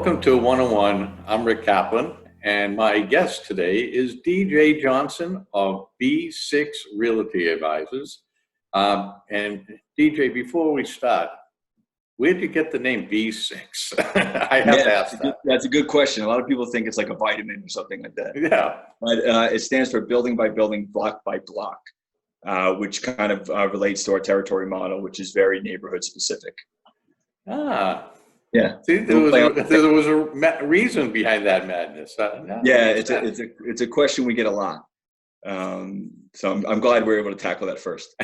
Welcome to 101. I'm Rick Kaplan, and my guest today is DJ Johnson of B6 Realty Advisors. And DJ, before we start, where did you get the name B6? I have to ask that. That's a good question. A lot of people think it's like a vitamin or something like that. Yeah. But it stands for building by building, block by block, which kind of relates to our territory model, which is very neighborhood specific. Ah. Yeah. See, there was a reason behind that madness. Yeah, it's a question we get a lot. So I'm glad we were able to tackle that first.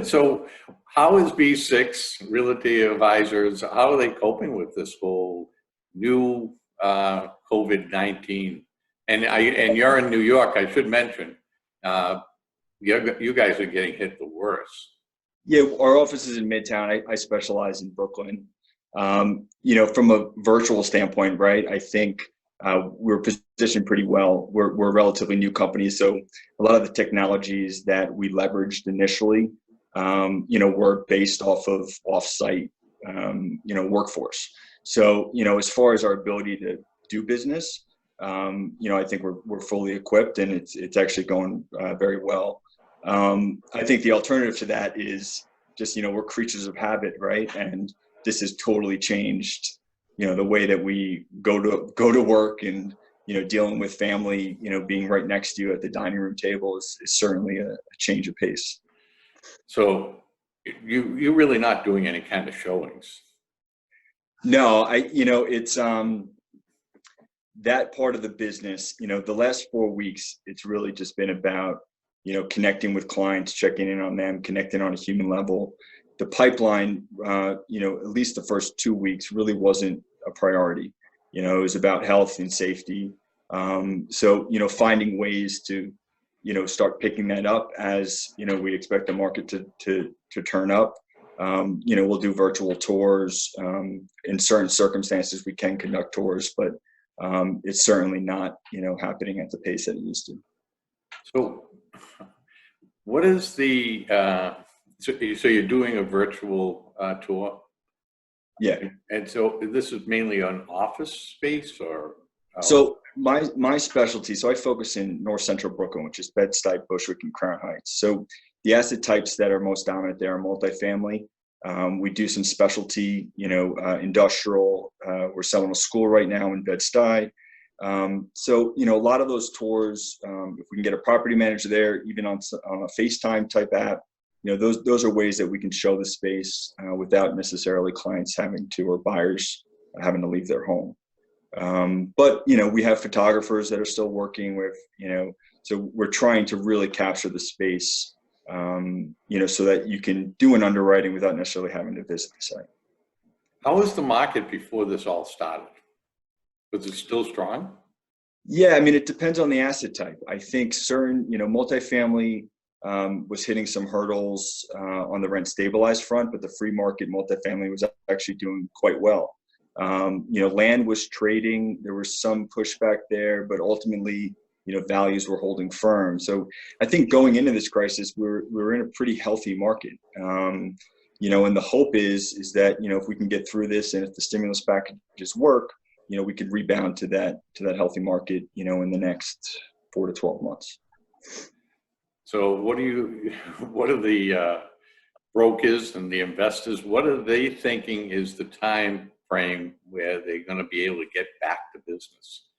So how is B6 Realty Advisors, how are they coping with this whole new COVID-19? And you're in New York, I should mention. You guys are getting hit the worst. Yeah, our office is in Midtown. I specialize in Brooklyn. From a virtual standpoint, right, I think we're positioned pretty well. We're a relatively new company, so a lot of the technologies that we leveraged initially, were based off of offsite, workforce. So, as far as our ability to do business, I think we're fully equipped, and it's actually going very well. I think the alternative to that is just, we're creatures of habit, right? And this has totally changed, the way that we go to work, and, dealing with family, being right next to you at the dining room table is certainly a change of pace. So you're really not doing any kind of showings? No, it's that part of the business, the last 4 weeks, it's really just been about, connecting with clients, checking in on them, connecting on a human level. The pipeline, at least the first 2 weeks really wasn't a priority. It was about health and safety. So, finding ways to, start picking that up as, we expect the market to turn up. We'll do virtual tours. In certain circumstances, we can conduct tours, but it's certainly not, happening at the pace that it used to. So what is the, so you're doing a virtual tour? Yeah. And so this is mainly on office space, or? So my specialty, so I focus in North Central Brooklyn, which is Bed-Stuy, Bushwick, and Crown Heights. So the asset types that are most dominant there are multifamily. We do some specialty, industrial. We're selling a school right now in Bed-Stuy. So, a lot of those tours, if we can get a property manager there, even on a FaceTime type app, those are ways that we can show the space without necessarily clients having to, or buyers having to leave their home. But, we have photographers that are still working with, so we're trying to really capture the space, so that you can do an underwriting without necessarily having to visit the site. How was the market before this all started? Was it still strong? Yeah, it depends on the asset type. I think certain, multifamily was hitting some hurdles on the rent stabilized front, but the free market multifamily was actually doing quite well. Land was trading. There was some pushback there, but ultimately, values were holding firm. So I think going into this crisis, we're in a pretty healthy market. And the hope is that, if we can get through this, and if the stimulus packages work, we could rebound to that healthy market, in the next 4 to 12 months. So what are the brokers and the investors, what are they thinking is the time frame where they're going to be able to get back to business?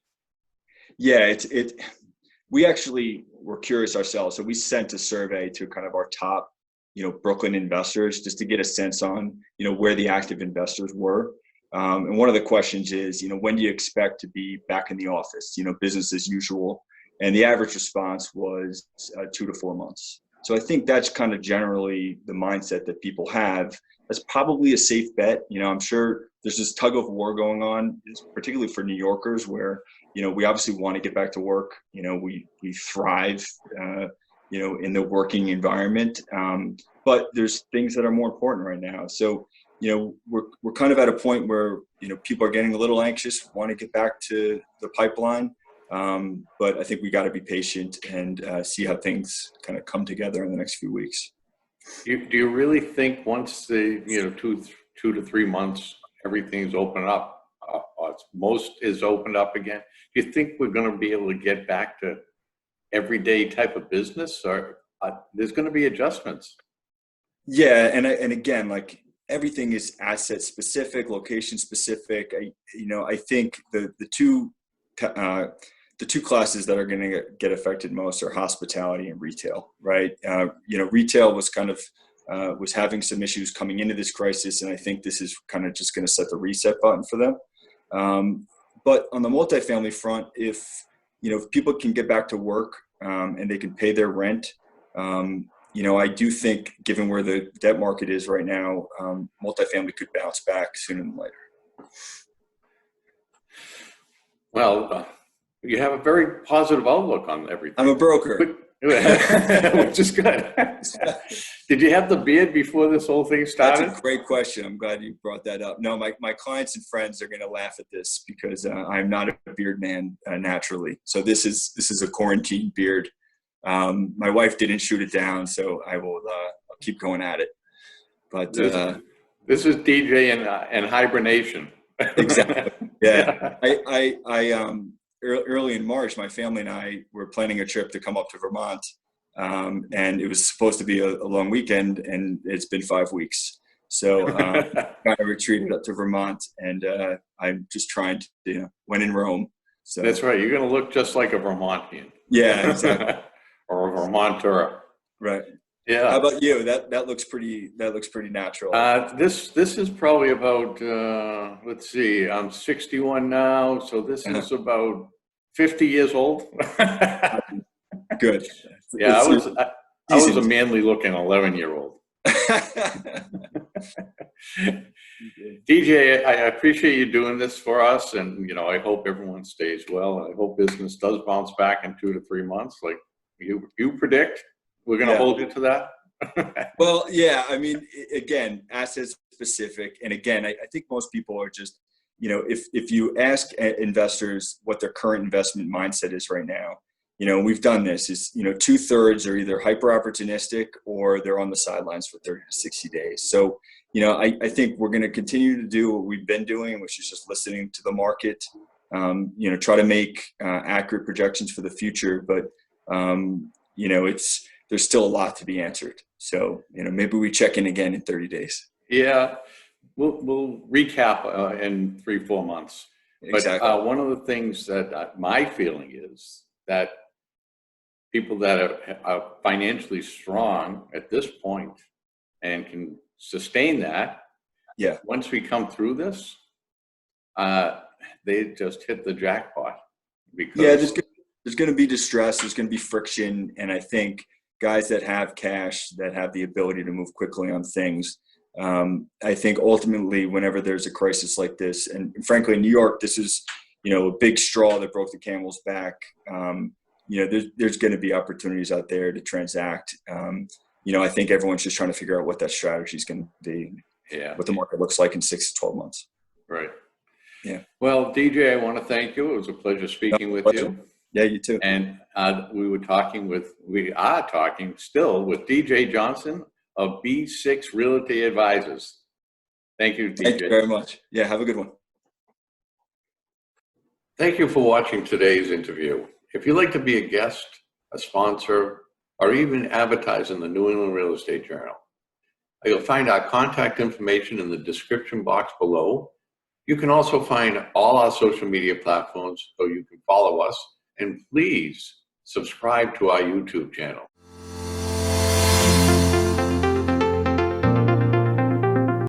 Yeah, we actually were curious ourselves. So we sent a survey to kind of our top, Brooklyn investors, just to get a sense on, where the active investors were. And one of the questions is, when do you expect to be back in the office, business as usual? And the average response was 2 to 4 months. So I think that's kind of generally the mindset that people have. That's probably a safe bet. I'm sure there's this tug of war going on, particularly for New Yorkers, where, we obviously want to get back to work. We thrive, in the working environment. But there's things that are more important right now. So, we're kind of at a point where, people are getting a little anxious, want to get back to the pipeline. But I think we got to be patient and see how things kind of come together in the next few weeks. Do you really think once the 2 to 3 months everything's open up, most is opened up again. Do you think we're going to be able to get back to everyday type of business, or there's going to be adjustments? Yeah, and again, like everything is asset specific, location specific. I think the two classes that are going to get affected most are hospitality and retail, right? Retail was kind of was having some issues coming into this crisis, and I think this is kind of just going to set the reset button for them. But on the multifamily front, if people can get back to work and they can pay their rent, I do think, given where the debt market is right now, multifamily could bounce back sooner than later. Well, you have a very positive outlook on everything. I'm a broker. Which is good. Did you have the beard before this whole thing started? That's a great question. I'm glad you brought that up. No, my clients and friends are going to laugh at this because I'm not a beard man naturally. So this is a quarantine beard. My wife didn't shoot it down, so I'll keep going at it. But this is DJ and hibernation. Exactly. Yeah. Early in March, my family and I were planning a trip to come up to Vermont, and it was supposed to be a long weekend, and it's been 5 weeks. So kind of retreated up to Vermont, and I'm just trying to, when in Rome. So that's right. You're going to look just like a Vermontian. Yeah, exactly. Or a Vermonter. Right. Yeah. How about you? That looks pretty natural. This is probably about let's see, I'm 61 now, so this is about 50 years old. Good. Yeah, I was a manly looking 11-year-old. DJ, I appreciate you doing this for us, and I hope everyone stays well. I hope business does bounce back in 2 to 3 months, like you predict. We're going to hold you to that. Well, yeah. I mean, again, asset specific, and again, I think most people are just, if you ask investors what their current investment mindset is right now, we've done this, is 2/3 are either hyper opportunistic or they're on the sidelines for 30 to 60 days. So, I think we're going to continue to do what we've been doing, which is just listening to the market, try to make accurate projections for the future. But, there's still a lot to be answered. So, maybe we check in again in 30 days. Yeah. We'll recap in 3-4 months. Exactly. But one of the things that my feeling is that people that are financially strong at this point and can sustain that, once we come through this, they just hit the jackpot. Because there's going to be distress, there's going to be friction, and I think guys that have cash, that have the ability to move quickly on things, I think ultimately whenever there's a crisis like this, and frankly in New York, this is a big straw that broke the camel's back. There's going to be opportunities out there to transact. I think everyone's just trying to figure out what that strategy is going to be, what the market looks like in 6 to 12 months. Right. Yeah. Well, DJ, I want to thank you. It was a pleasure speaking with you. Yeah, you too. And we are talking still with DJ Johnson of B6 Realty Advisors. Thank you, DJ. Thank you very much. Yeah, have a good one. Thank you for watching today's interview. If you'd like to be a guest, a sponsor, or even advertise in the New England Real Estate Journal, you'll find our contact information in the description box below. You can also find all our social media platforms so you can follow us, and please subscribe to our YouTube channel.